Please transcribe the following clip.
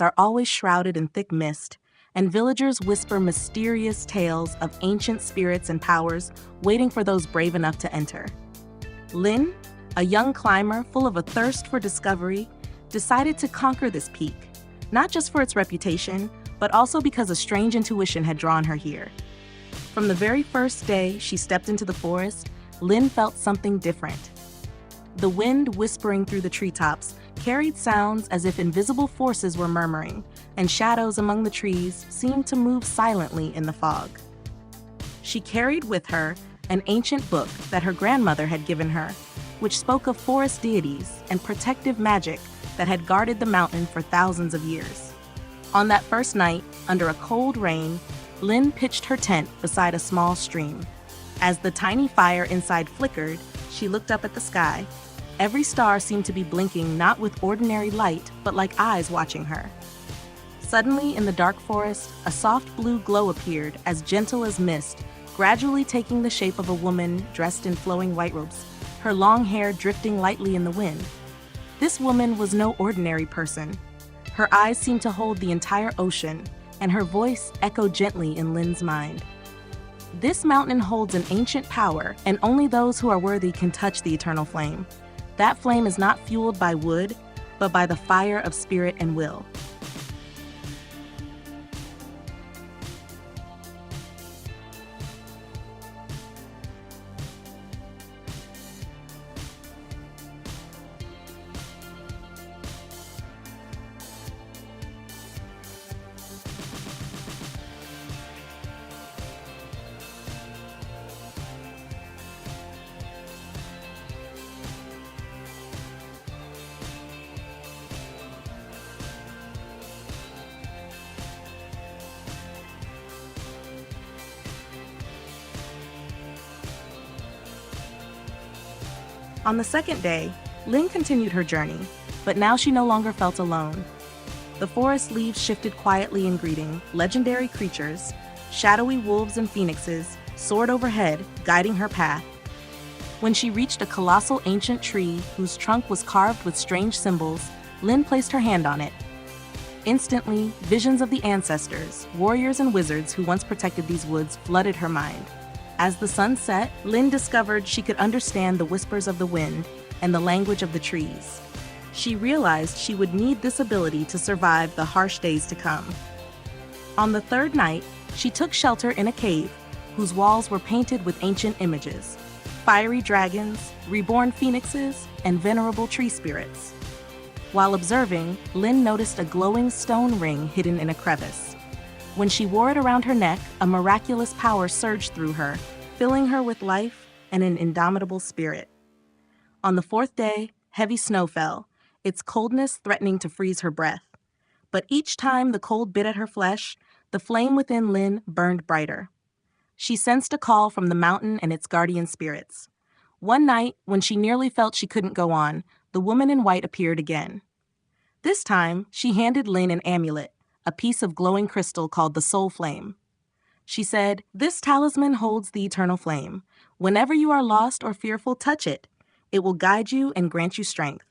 are always shrouded in thick mist, and villagers whisper mysterious tales of ancient spirits and powers waiting for those brave enough to enter. Lin, a young climber full of a thirst for discovery, decided to conquer this peak, not just for its reputation, but also because a strange intuition had drawn her here. From the very first day she stepped into the forest, Lin felt something different. The wind whispering through the treetops carried sounds as if invisible forces were murmuring, and shadows among the trees seemed to move silently in the fog. She carried with her an ancient book that her grandmother had given her, which spoke of forest deities and protective magic that had guarded the mountain for thousands of years. On that first night, under a cold rain, Lin pitched her tent beside a small stream. As the tiny fire inside flickered, she looked up at the sky. Every star seemed to be blinking not with ordinary light, but like eyes watching her. Suddenly, in the dark forest, a soft blue glow appeared, as gentle as mist, gradually taking the shape of a woman dressed in flowing white robes, her long hair drifting lightly in the wind. This woman was no ordinary person. Her eyes seemed to hold the entire ocean, and her voice echoed gently in Lin's mind. This mountain holds an ancient power, and only those who are worthy can touch the eternal flame. That flame is not fueled by wood, but by the fire of spirit and will. On the second day, Lin continued her journey, but now she no longer felt alone. The forest leaves shifted quietly in greeting. Legendary creatures, shadowy wolves and phoenixes, soared overhead, guiding her path. When she reached a colossal ancient tree whose trunk was carved with strange symbols, Lin placed her hand on it. Instantly, visions of the ancestors, warriors and wizards who once protected these woods flooded her mind. As the sun set, Lin discovered she could understand the whispers of the wind and the language of the trees. She realized she would need this ability to survive the harsh days to come. On the third night, she took shelter in a cave whose walls were painted with ancient images: fiery dragons, reborn phoenixes, and venerable tree spirits. While observing, Lin noticed a glowing stone ring hidden in a crevice. When she wore it around her neck, a miraculous power surged through her, filling her with life and an indomitable spirit. On the fourth day, heavy snow fell, its coldness threatening to freeze her breath. But each time the cold bit at her flesh, the flame within Lin burned brighter. She sensed a call from the mountain and its guardian spirits. One night, when she nearly felt she couldn't go on, the woman in white appeared again. This time, she handed Lin an amulet, a piece of glowing crystal called the Soul Flame. She said, "This talisman holds the eternal flame. Whenever you are lost or fearful, touch it. It will guide you and grant you strength."